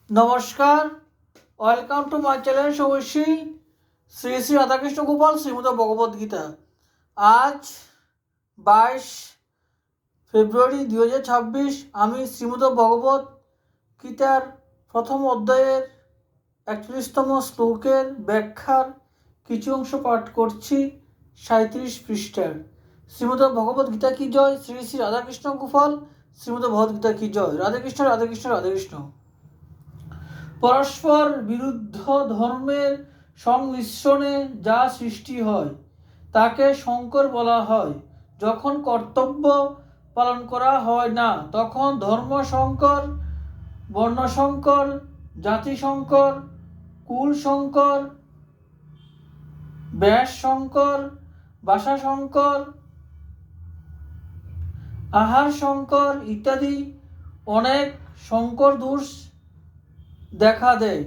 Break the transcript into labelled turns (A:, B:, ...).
A: নমস্কার, welcome to my channel Shubhashree. Shri Shri Radhakrishna Gopal Shrimad Bhagavadgita. আজ 22 ফেব্রুয়ারি 2026। আমি শ্রীমদ ভগবত গীতার প্রথম অধ্যায়ের 41তম শ্লোকের ব্যাখ্যার কিছু অংশ পাঠ করছি। 37 পৃষ্ঠার। শ্রীমদ ভগবত গীতা কি জয়, শ্রী শ্রী রাধাকৃষ্ণ গোপাল শ্রীমদ ভগবদ্গীতা কি জয়। রাধাকৃষ্ণ রাধাকৃষ্ণ রাধাকৃষ্ণ। পরস্পর বিরুদ্ধ ধর্মের সংমিশ্রণে যা সৃষ্টি হয় তাকে সংকর বলা হয়। যখন কর্তব্য পালন করা হয় না তখন ধর্ম সংকর, বর্ণ সংকর, জাতি সংকর, কুল সংকর, ব্যাস সংকর, ভাষা সংকর, আহার সংকর ইত্যাদি অনেক সংকর দোষ দেখা দেয়।